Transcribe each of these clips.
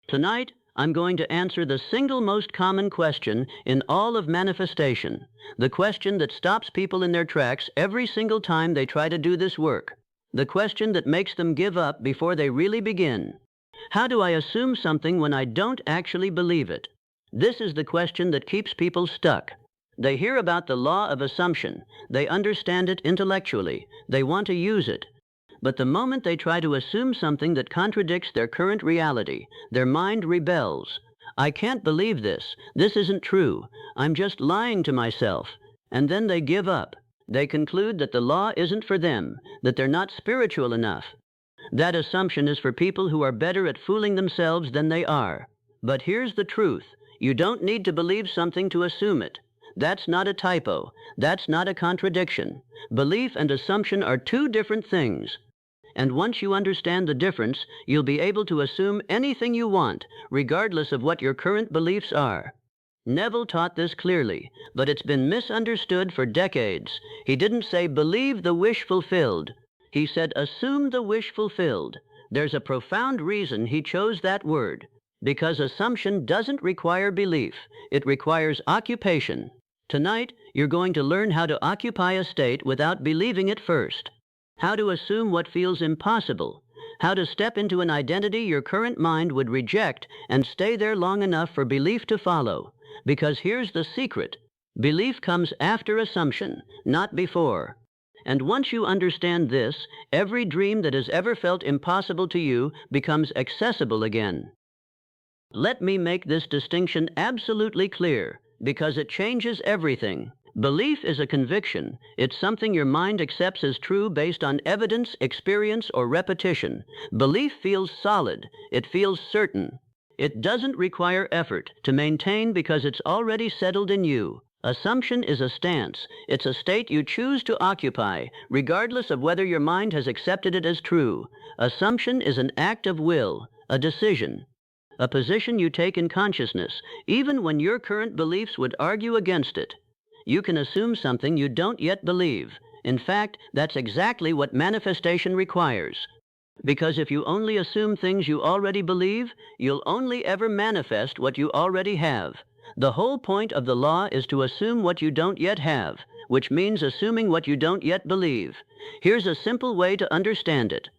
Tonight, I'm going to answer the single most common question in all of manifestation, the question that stops people in their tracks every single time they try to do this work, the question that makes them give up before they really begin. How do I assume something when I don't actually believe it? This is the question that keeps people stuck. They hear about the law of assumption. They understand it intellectually. They want to use it. But the moment they try to assume something that contradicts their current reality, their mind rebels. I can't believe this. This isn't true. I'm just lying to myself. And then they give up. They conclude that the law isn't for them, that they're not spiritual enough. That assumption is for people who are better at fooling themselves than they are. But here's the truth. You don't need to believe something to assume it. That's not a typo. That's not a contradiction. Belief and assumption are two different things. And once you understand the difference, you'll be able to assume anything you want, regardless of what your current beliefs are. Neville taught this clearly, but it's been misunderstood for decades. He didn't say believe the wish fulfilled. He said assume the wish fulfilled. There's a profound reason he chose that word. Because assumption doesn't require belief. It requires occupation. Tonight, you're going to learn how to occupy a state without believing it first. How to assume what feels impossible. How to step into an identity your current mind would reject and stay there long enough for belief to follow. Because here's the secret. Belief comes after assumption, not before. And once you understand this, every dream that has ever felt impossible to you becomes accessible again. Let me make this distinction absolutely clear, because it changes everything. Belief is a conviction. It's something your mind accepts as true based on evidence, experience, or repetition. Belief feels solid. It feels certain. It doesn't require effort to maintain because it's already settled in you. Assumption is a stance. It's a state you choose to occupy, regardless of whether your mind has accepted it as true. Assumption is an act of will, a decision, a position you take in consciousness, even when your current beliefs would argue against it. You can assume something you don't yet believe. In fact, that's exactly what manifestation requires. Because if you only assume things you already believe, you'll only ever manifest what you already have. The whole point of the law is to assume what you don't yet have, which means assuming what you don't yet believe. Here's a simple way to understand it.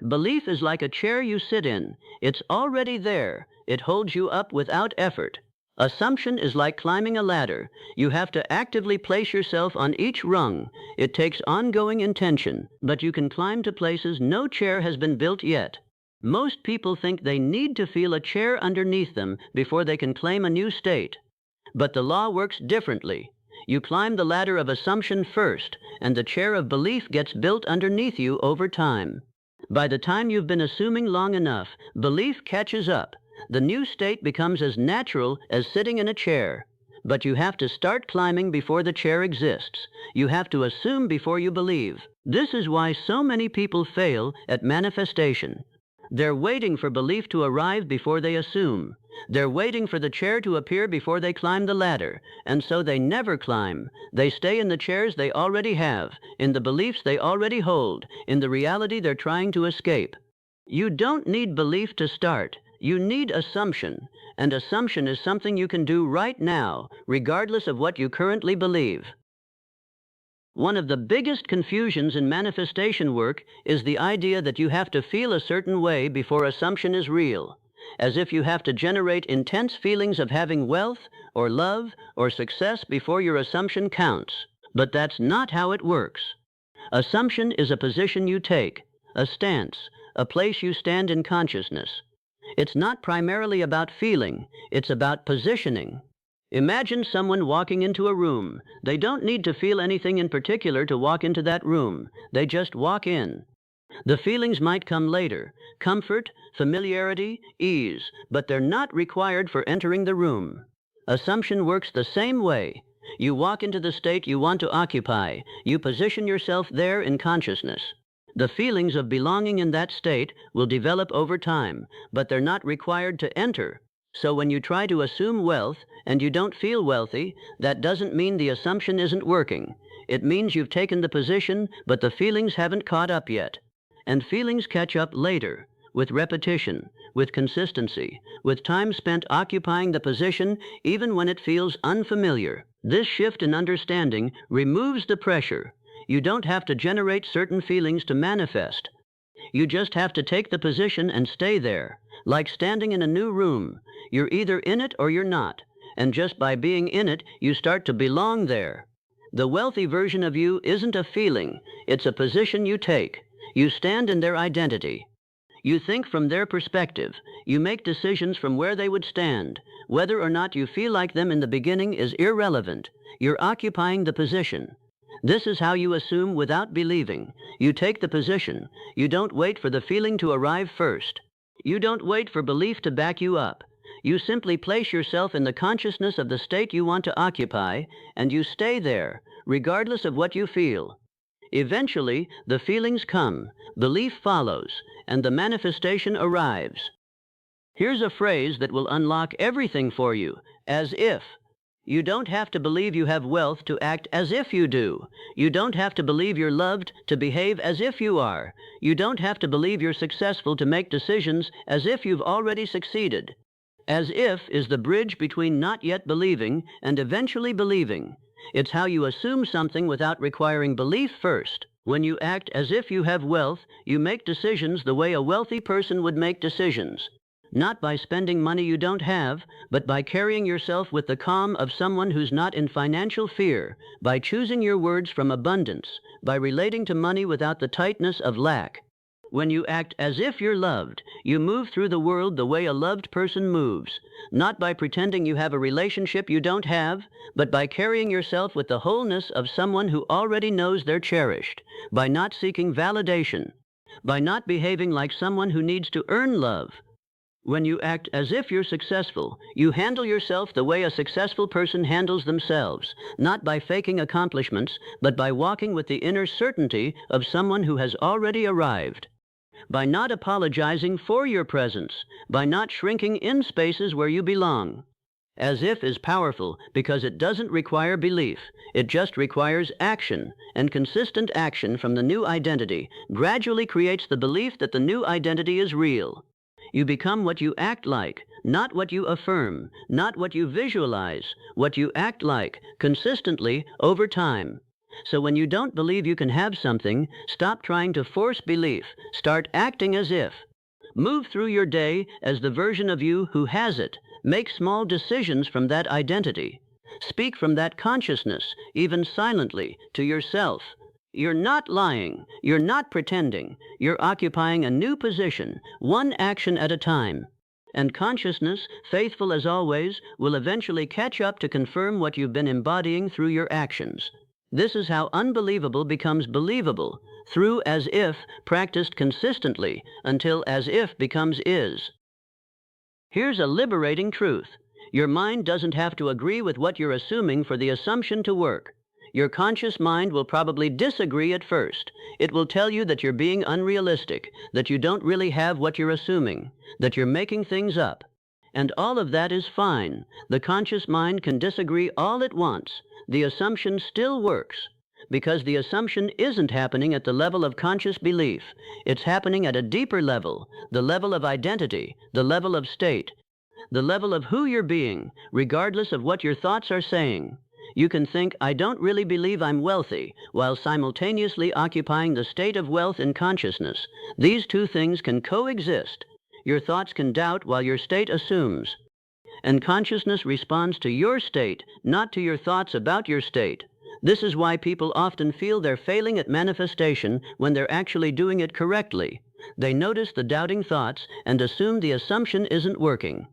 Belief is like a chair you sit in. It's already there. It holds you up without effort. Assumption is like climbing a ladder. You have to actively place yourself on each rung. It takes ongoing intention, but you can climb to places no chair has been built yet. Most people think they need to feel a chair underneath them before they can claim a new state. But the law works differently. You climb the ladder of assumption first, and the chair of belief gets built underneath you over time. By the time you've been assuming long enough, belief catches up. The new state becomes as natural as sitting in a chair. But you have to start climbing before the chair exists. You have to assume before you believe. This is why so many people fail at manifestation. They're waiting for belief to arrive before they assume. They're waiting for the chair to appear before they climb the ladder, and so they never climb. They stay in the chairs they already have, in the beliefs they already hold, in the reality they're trying to escape. You don't need belief to start. You need assumption, and assumption is something you can do right now, regardless of what you currently believe. One of the biggest confusions in manifestation work is the idea that you have to feel a certain way before assumption is real, as if you have to generate intense feelings of having wealth, or love, or success before your assumption counts. But that's not how it works. Assumption is a position you take, a stance, a place you stand in consciousness. It's not primarily about feeling, it's about positioning. Imagine someone walking into a room. They don't need to feel anything in particular to walk into that room. They just walk in. The feelings might come later, comfort, familiarity, ease, but they're not required for entering the room. Assumption works the same way. You walk into the state you want to occupy. You position yourself there in consciousness. The feelings of belonging in that state will develop over time, but they're not required to enter. So when you try to assume wealth and you don't feel wealthy, that doesn't mean the assumption isn't working. It means you've taken the position, but the feelings haven't caught up yet. And feelings catch up later. with repetition, with consistency, with time spent occupying the position even when it feels unfamiliar. This shift in understanding removes the pressure. You don't have to generate certain feelings to manifest. You just have to take the position and stay there, like standing in a new room. You're either in it or you're not, and just by being in it, you start to belong there. The wealthy version of you isn't a feeling, it's a position you take. You stand in their identity. You think from their perspective. You make decisions from where they would stand. Whether or not you feel like them in the beginning is irrelevant. You're occupying the position. This is how you assume without believing. You take the position. You don't wait for the feeling to arrive first. You don't wait for belief to back you up. You simply place yourself in the consciousness of the state you want to occupy, and you stay there, regardless of what you feel. Eventually, the feelings come, belief follows, and the manifestation arrives. Here's a phrase that will unlock everything for you: as if. You don't have to believe you have wealth to act as if you do. You don't have to believe you're loved to behave as if you are. You don't have to believe you're successful to make decisions as if you've already succeeded. As if is the bridge between not yet believing and eventually believing. It's how you assume something without requiring belief first. When you act as if you have wealth, you make decisions the way a wealthy person would make decisions. Not by spending money you don't have, but by carrying yourself with the calm of someone who's not in financial fear, by choosing your words from abundance, by relating to money without the tightness of lack. When you act as if you're loved, you move through the world the way a loved person moves, not by pretending you have a relationship you don't have, but by carrying yourself with the wholeness of someone who already knows they're cherished, by not seeking validation, by not behaving like someone who needs to earn love. When you act as if you're successful, you handle yourself the way a successful person handles themselves, not by faking accomplishments, but by walking with the inner certainty of someone who has already arrived. By not apologizing for your presence, by not shrinking in spaces where you belong. As if is powerful because it doesn't require belief. It just requires action, and consistent action from the new identity gradually creates the belief that the new identity is real. You become what you act like, not what you affirm, not what you visualize, what you act like, consistently, over time. So when you don't believe you can have something, stop trying to force belief. Start acting as if. Move through your day as the version of you who has it. Make small decisions from that identity. Speak from that consciousness, even silently, to yourself. You're not lying. You're not pretending. You're occupying a new position, one action at a time. And consciousness, faithful as always, will eventually catch up to confirm what you've been embodying through your actions. This is how unbelievable becomes believable, through as if practiced consistently until as if becomes is. Here's a liberating truth. Your mind doesn't have to agree with what you're assuming for the assumption to work. Your conscious mind will probably disagree at first. It will tell you that you're being unrealistic, that you don't really have what you're assuming, that you're making things up. And all of that is fine. The conscious mind can disagree all it wants. The assumption still works, because the assumption isn't happening at the level of conscious belief. It's happening at a deeper level, the level of identity, the level of state, the level of who you're being, regardless of what your thoughts are saying. You can think, I don't really believe I'm wealthy, while simultaneously occupying the state of wealth in consciousness. These two things can coexist. Your thoughts can doubt while your state assumes. And consciousness responds to your state, not to your thoughts about your state. This is why people often feel they're failing at manifestation when they're actually doing it correctly. They notice the doubting thoughts and assume the assumption isn't working.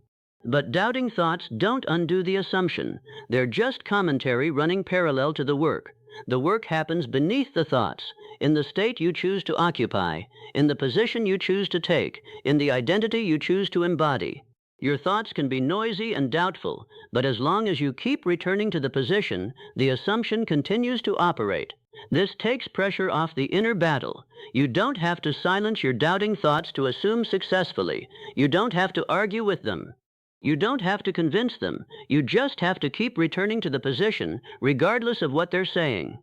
But doubting thoughts don't undo the assumption. They're just commentary running parallel to the work. The work happens beneath the thoughts, in the state you choose to occupy, in the position you choose to take, in the identity you choose to embody. Your thoughts can be noisy and doubtful, but as long as you keep returning to the position, the assumption continues to operate. This takes pressure off the inner battle. You don't have to silence your doubting thoughts to assume successfully. You don't have to argue with them. You don't have to convince them. You just have to keep returning to the position, regardless of what they're saying.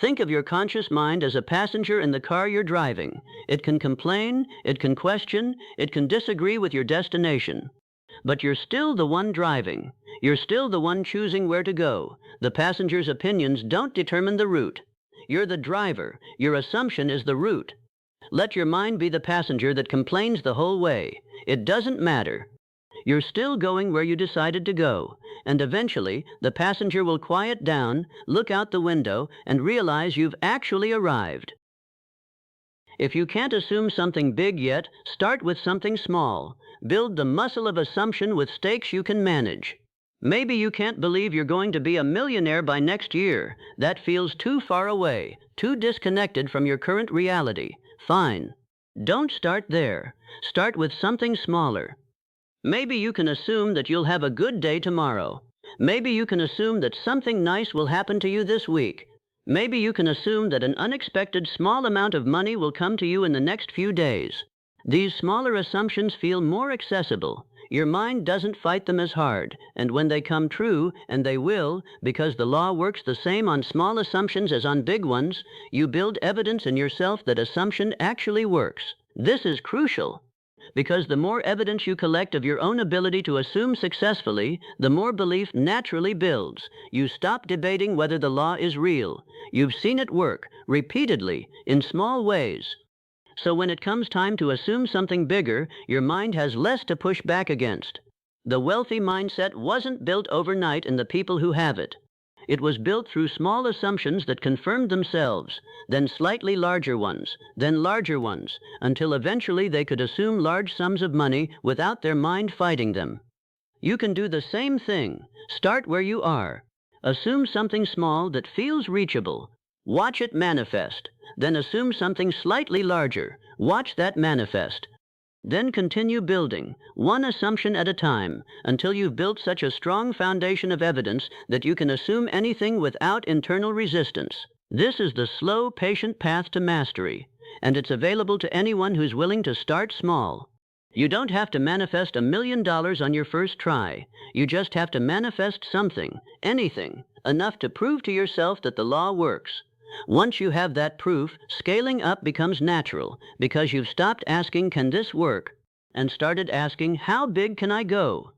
Think of your conscious mind as a passenger in the car you're driving. It can complain, it can question, it can disagree with your destination. But you're still the one driving. You're still the one choosing where to go. The passenger's opinions don't determine the route. You're the driver. Your assumption is the route. Let your mind be the passenger that complains the whole way. It doesn't matter. You're still going where you decided to go, and eventually the passenger will quiet down, look out the window, and realize you've actually arrived. If you can't assume something big yet, start with something small. Build the muscle of assumption with stakes you can manage. Maybe you can't believe you're going to be a millionaire by next year. That feels too far away, too disconnected from your current reality. Fine. Don't start there. Start with something smaller. Maybe you can assume that you'll have a good day tomorrow. Maybe you can assume that something nice will happen to you this week. Maybe you can assume that an unexpected small amount of money will come to you in the next few days. These smaller assumptions feel more accessible. Your mind doesn't fight them as hard, and when they come true, and they will, because the law works the same on small assumptions as on big ones, you build evidence in yourself that assumption actually works. This is crucial, because the more evidence you collect of your own ability to assume successfully, the more belief naturally builds. You stop debating whether the law is real. You've seen it work, repeatedly, in small ways. So when it comes time to assume something bigger, your mind has less to push back against. The wealthy mindset wasn't built overnight in the people who have it. It was built through small assumptions that confirmed themselves, then slightly larger ones, then larger ones, until eventually they could assume large sums of money without their mind fighting them. You can do the same thing. Start where you are. Assume something small that feels reachable. Watch it manifest. Then assume something slightly larger. Watch that manifest. Then continue building, one assumption at a time, until you've built such a strong foundation of evidence that you can assume anything without internal resistance. This is the slow, patient path to mastery, and it's available to anyone who's willing to start small. You don't have to manifest $1 million on your first try. You just have to manifest something, anything, enough to prove to yourself that the law works. Once you have that proof, scaling up becomes natural, because you've stopped asking, "Can this work?" and started asking, "How big can I go?"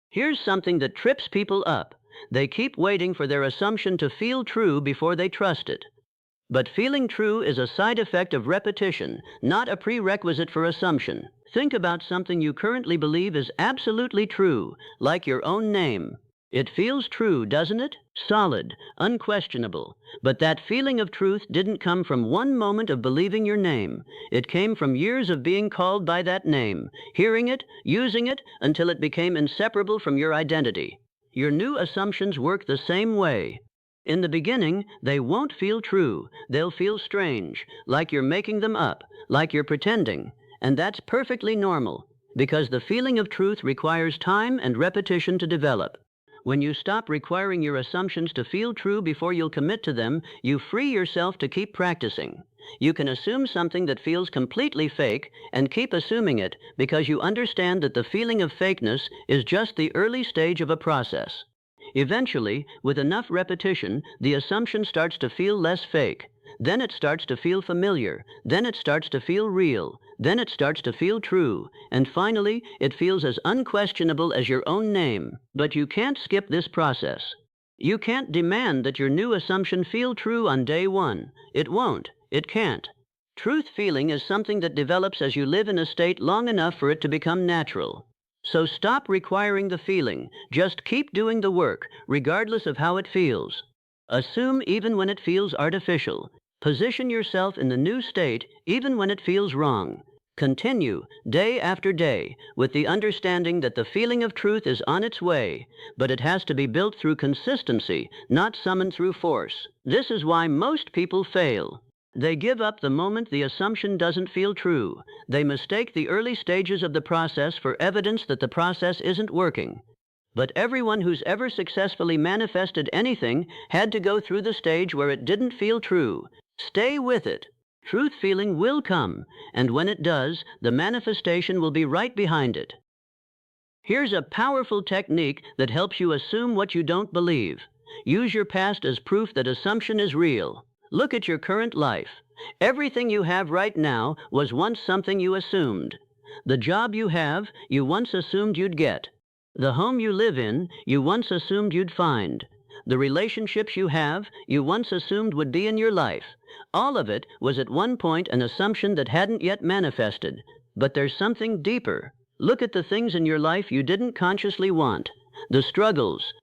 Here's something that trips people up. They keep waiting for their assumption to feel true before they trust it. But feeling true is a side effect of repetition, not a prerequisite for assumption. Think about something you currently believe is absolutely true, like your own name. It feels true, doesn't it? Solid, unquestionable. But that feeling of truth didn't come from one moment of believing your name. It came from years of being called by that name, hearing it, using it, until it became inseparable from your identity. Your new assumptions work the same way. In the beginning, they won't feel true. They'll feel strange, like you're making them up, like you're pretending. And that's perfectly normal, because the feeling of truth requires time and repetition to develop. When you stop requiring your assumptions to feel true before you'll commit to them, you free yourself to keep practicing. You can assume something that feels completely fake and keep assuming it because you understand that the feeling of fakeness is just the early stage of a process. Eventually, with enough repetition, the assumption starts to feel less fake. Then it starts to feel familiar. Then it starts to feel real. Then it starts to feel true. And finally, it feels as unquestionable as your own name. But you can't skip this process. You can't demand that your new assumption feel true on day one. It won't. It can't. Truth feeling is something that develops as you live in a state long enough for it to become natural. So stop requiring the feeling. Just keep doing the work, regardless of how it feels. Assume even when it feels artificial. Position yourself in the new state even when it feels wrong. Continue, day after day, with the understanding that the feeling of truth is on its way, but it has to be built through consistency, not summoned through force. This is why most people fail. They give up the moment the assumption doesn't feel true. They mistake the early stages of the process for evidence that the process isn't working. But everyone who's ever successfully manifested anything had to go through the stage where it didn't feel true. Stay with it. Truth feeling will come, and when it does, the manifestation will be right behind it. Here's a powerful technique that helps you assume what you don't believe. Use your past as proof that assumption is real. Look at your current life. Everything you have right now was once something you assumed. The job you have, you once assumed you'd get. The home you live in, you once assumed you'd find. The relationships you have, you once assumed would be in your life. All of it was at one point an assumption that hadn't yet manifested. But there's something deeper. Look at the things in your life you didn't consciously want. The struggles,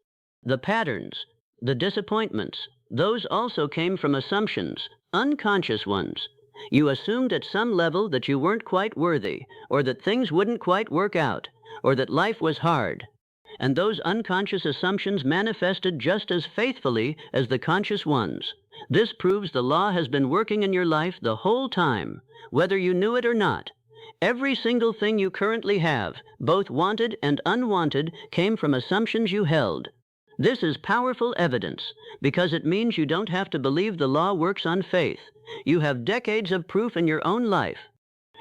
the patterns, the disappointments. Those also came from assumptions, unconscious ones. You assumed at some level that you weren't quite worthy, or that things wouldn't quite work out, or that life was hard. And those unconscious assumptions manifested just as faithfully as the conscious ones. This proves the law has been working in your life the whole time, whether you knew it or not. Every single thing you currently have, both wanted and unwanted, came from assumptions you held. This is powerful evidence, because it means you don't have to believe the law works on faith. You have decades of proof in your own life.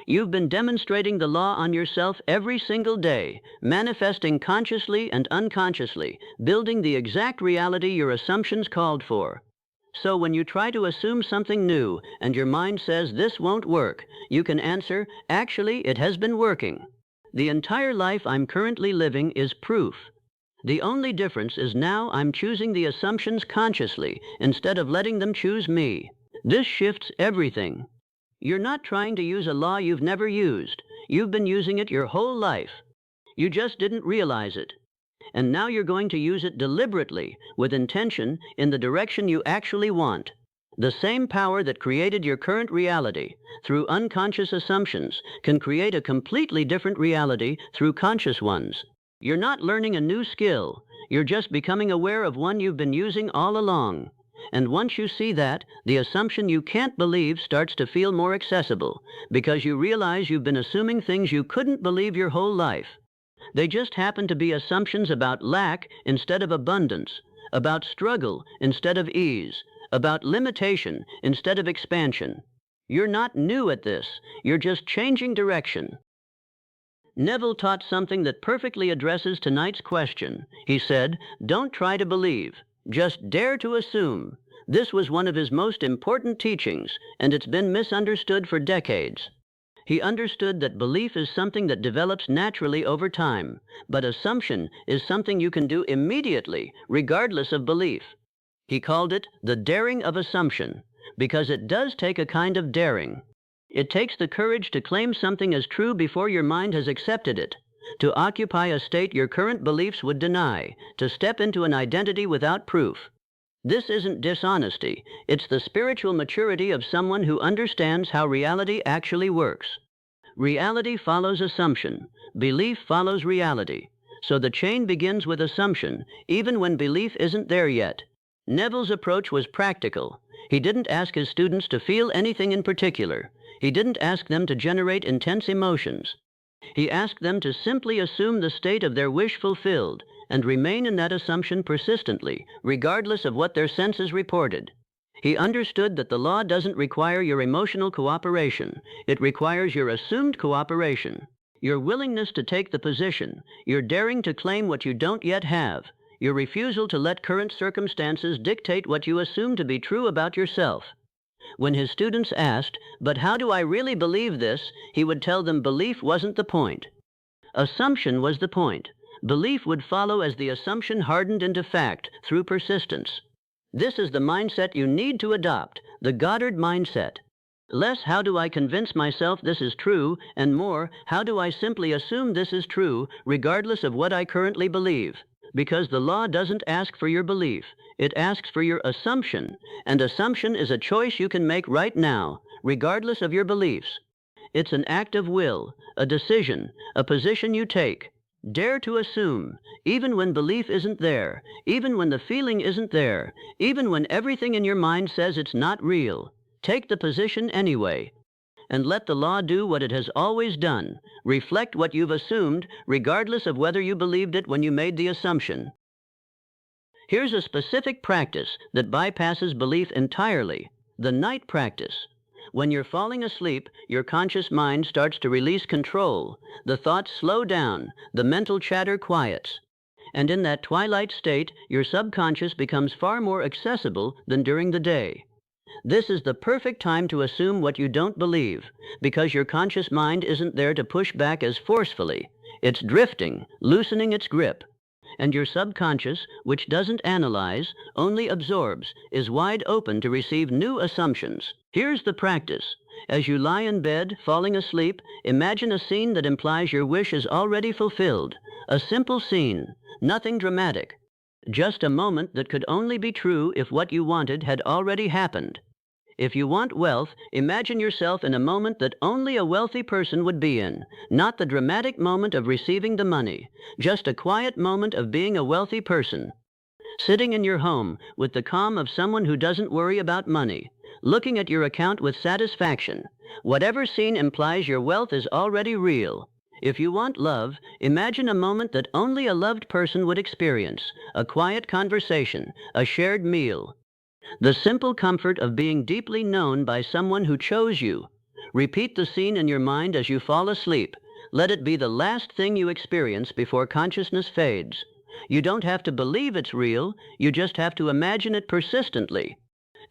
You've been demonstrating the law on yourself every single day, manifesting consciously and unconsciously, building the exact reality your assumptions called for. So when you try to assume something new and your mind says this won't work, you can answer, actually, it has been working. The entire life I'm currently living is proof. The only difference is now I'm choosing the assumptions consciously instead of letting them choose me. This shifts everything. You're not trying to use a law you've never used. You've been using it your whole life. You just didn't realize it. And now you're going to use it deliberately, with intention, in the direction you actually want. The same power that created your current reality, through unconscious assumptions, can create a completely different reality through conscious ones. You're not learning a new skill. You're just becoming aware of one you've been using all along. And once you see that, the assumption you can't believe starts to feel more accessible, because you realize you've been assuming things you couldn't believe your whole life. They just happen to be assumptions about lack instead of abundance, about struggle instead of ease, about limitation instead of expansion. You're not new at this. You're just changing direction. Neville taught something that perfectly addresses tonight's question. He said, "Don't try to believe. Just dare to assume." This was one of his most important teachings, and it's been misunderstood for decades. He understood that belief is something that develops naturally over time, but assumption is something you can do immediately, regardless of belief. He called it the daring of assumption, because it does take a kind of daring. It takes the courage to claim something as true before your mind has accepted it, to occupy a state your current beliefs would deny, to step into an identity without proof. This isn't dishonesty. It's the spiritual maturity of someone who understands how reality actually works. Reality follows assumption. Belief follows reality. So the chain begins with assumption, even when belief isn't there yet. Neville's approach was practical. He didn't ask his students to feel anything in particular. He didn't ask them to generate intense emotions. He asked them to simply assume the state of their wish fulfilled and remain in that assumption persistently, regardless of what their senses reported. He understood that the law doesn't require your emotional cooperation. It requires your assumed cooperation, your willingness to take the position, your daring to claim what you don't yet have, your refusal to let current circumstances dictate what you assume to be true about yourself. When his students asked, "But how do I really believe this?" he would tell them belief wasn't the point. Assumption was the point. Belief would follow as the assumption hardened into fact through persistence. This is the mindset you need to adopt, the Goddard mindset. Less how do I convince myself this is true, and more how do I simply assume this is true, regardless of what I currently believe. Because the law doesn't ask for your belief. It asks for your assumption, and assumption is a choice you can make right now, regardless of your beliefs. It's an act of will, a decision, a position you take. Dare to assume, even when belief isn't there, even when the feeling isn't there, even when everything in your mind says it's not real. Take the position anyway. And let the law do what it has always done. Reflect what you've assumed, regardless of whether you believed it when you made the assumption. Here's a specific practice that bypasses belief entirely, the night practice. When you're falling asleep, your conscious mind starts to release control. The thoughts slow down, the mental chatter quiets. And in that twilight state, your subconscious becomes far more accessible than during the day. This is the perfect time to assume what you don't believe, because your conscious mind isn't there to push back as forcefully. It's drifting, loosening its grip. And your subconscious, which doesn't analyze, only absorbs, is wide open to receive new assumptions. Here's the practice. As you lie in bed, falling asleep, imagine a scene that implies your wish is already fulfilled. A simple scene, nothing dramatic. Just a moment that could only be true if what you wanted had already happened. If you want wealth, imagine yourself in a moment that only a wealthy person would be in, not the dramatic moment of receiving the money, just a quiet moment of being a wealthy person. Sitting in your home with the calm of someone who doesn't worry about money, looking at your account with satisfaction. Whatever scene implies your wealth is already real. If you want love, imagine a moment that only a loved person would experience, a quiet conversation, a shared meal. The simple comfort of being deeply known by someone who chose you. Repeat the scene in your mind as you fall asleep. Let it be the last thing you experience before consciousness fades. You don't have to believe it's real, you just have to imagine it persistently.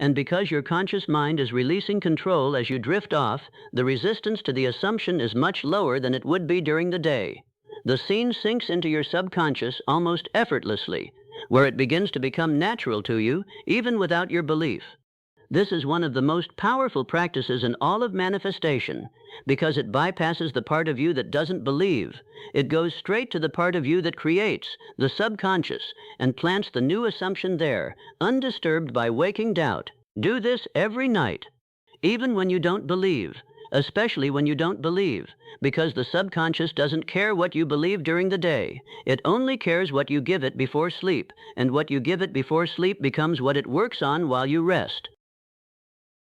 And because your conscious mind is releasing control as you drift off, the resistance to the assumption is much lower than it would be during the day. The scene sinks into your subconscious almost effortlessly, where it begins to become natural to you, even without your belief. This is one of the most powerful practices in all of manifestation, because it bypasses the part of you that doesn't believe. It goes straight to the part of you that creates, the subconscious, and plants the new assumption there, undisturbed by waking doubt. Do this every night, even when you don't believe, especially when you don't believe, because the subconscious doesn't care what you believe during the day. It only cares what you give it before sleep, and what you give it before sleep becomes what it works on while you rest.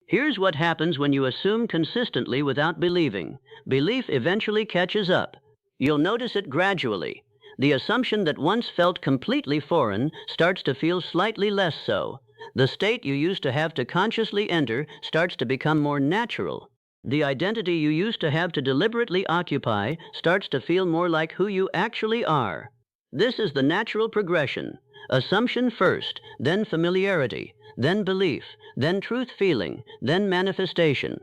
Here's what happens when you assume consistently without believing. Belief eventually catches up. You'll notice it gradually. The assumption that once felt completely foreign starts to feel slightly less so. The state you used to have to consciously enter starts to become more natural. The identity you used to have to deliberately occupy starts to feel more like who you actually are. This is the natural progression. Assumption first, then familiarity, then belief, then truth-feeling, then manifestation.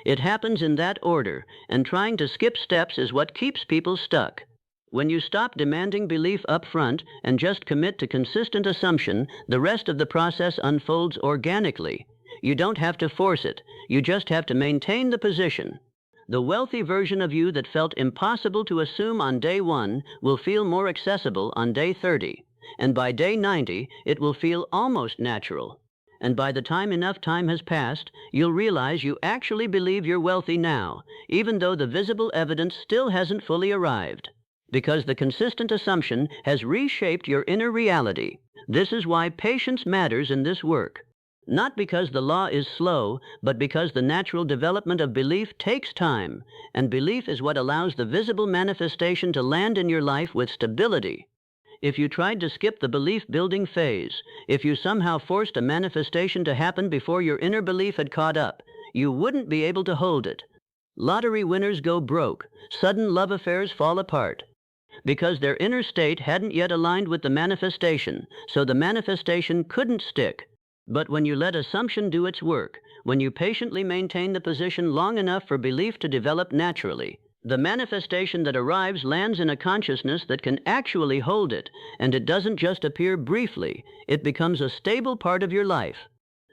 It happens in that order, and trying to skip steps is what keeps people stuck. When you stop demanding belief up front and just commit to consistent assumption, the rest of the process unfolds organically. You don't have to force it. You just have to maintain the position. The wealthy version of you that felt impossible to assume on day 1 will feel more accessible on day 30. And by day 90, it will feel almost natural. And by the time enough time has passed, you'll realize you actually believe you're wealthy now, even though the visible evidence still hasn't fully arrived. Because the consistent assumption has reshaped your inner reality. This is why patience matters in this work. Not because the law is slow, but because the natural development of belief takes time, and belief is what allows the visible manifestation to land in your life with stability. If you tried to skip the belief-building phase, if you somehow forced a manifestation to happen before your inner belief had caught up, you wouldn't be able to hold it. Lottery winners go broke. Sudden love affairs fall apart. Because their inner state hadn't yet aligned with the manifestation, so the manifestation couldn't stick. But when you let assumption do its work, when you patiently maintain the position long enough for belief to develop naturally, the manifestation that arrives lands in a consciousness that can actually hold it, and it doesn't just appear briefly. It becomes a stable part of your life.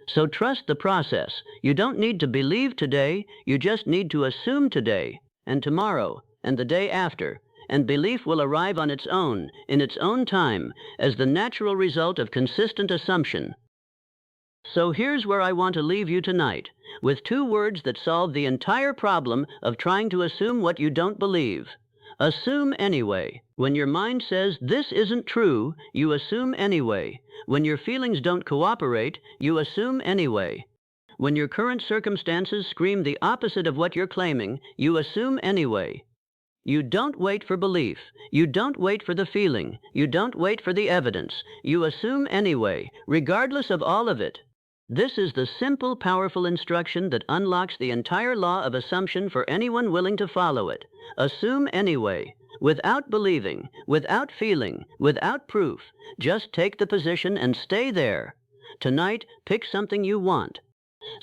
So trust the process. You don't need to believe today, you just need to assume today, and tomorrow, and the day after, and belief will arrive on its own, in its own time, as the natural result of consistent assumption. So here's where I want to leave you tonight, with 2 words that solve the entire problem of trying to assume what you don't believe. Assume anyway. When your mind says this isn't true, you assume anyway. When your feelings don't cooperate, you assume anyway. When your current circumstances scream the opposite of what you're claiming, you assume anyway. You don't wait for belief. You don't wait for the feeling. You don't wait for the evidence. You assume anyway, regardless of all of it. This is the simple, powerful instruction that unlocks the entire law of assumption for anyone willing to follow it. Assume anyway. without believing, without feeling, without proof. Just take the position and stay there. Tonight, pick something you want,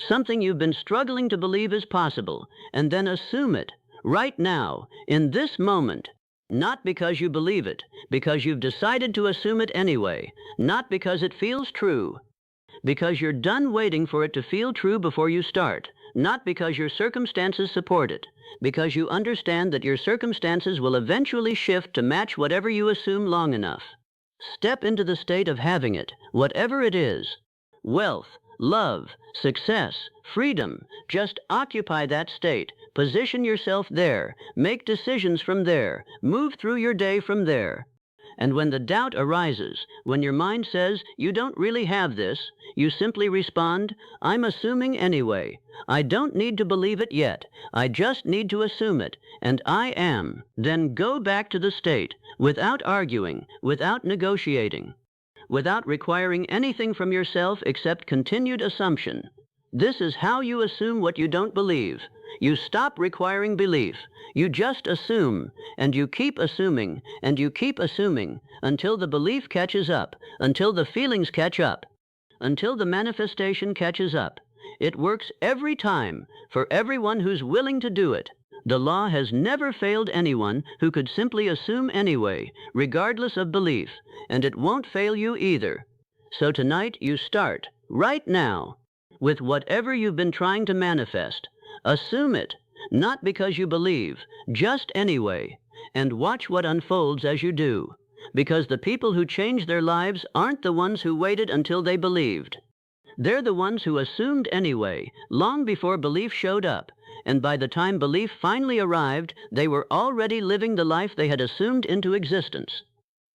something you've been struggling to believe is possible, and then assume it, right now, in this moment. Not because you believe it, because you've decided to assume it anyway, not because it feels true. Because you're done waiting for it to feel true before you start, not because your circumstances support it, because you understand that your circumstances will eventually shift to match whatever you assume long enough. Step into the state of having it, whatever it is. Wealth, love, success, freedom. Just occupy that state. Position yourself there. Make decisions from there. Move through your day from there. And when the doubt arises, when your mind says, you don't really have this, you simply respond, I'm assuming anyway. I don't need to believe it yet. I just need to assume it, and I am. Then go back to the state, without arguing, without negotiating, without requiring anything from yourself except continued assumption. This is how you assume what you don't believe. You stop requiring belief. You just assume, and you keep assuming, and you keep assuming, until the belief catches up, until the feelings catch up, until the manifestation catches up. It works every time, for everyone who's willing to do it. The law has never failed anyone who could simply assume anyway, regardless of belief, and it won't fail you either. So tonight you start, right now, with whatever you've been trying to manifest. Assume it, not because you believe, just anyway, and watch what unfolds as you do, because the people who change their lives aren't the ones who waited until they believed. They're the ones who assumed anyway, long before belief showed up, and by the time belief finally arrived, they were already living the life they had assumed into existence.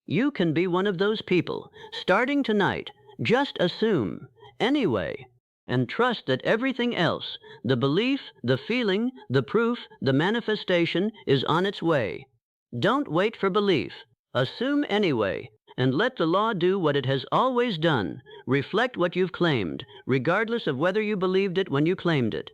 You can be one of those people. Starting tonight, just assume, anyway, and trust that everything else, the belief, the feeling, the proof, the manifestation, is on its way. Don't wait for belief. Assume anyway, and let the law do what it has always done. Reflect what you've claimed, regardless of whether you believed it when you claimed it.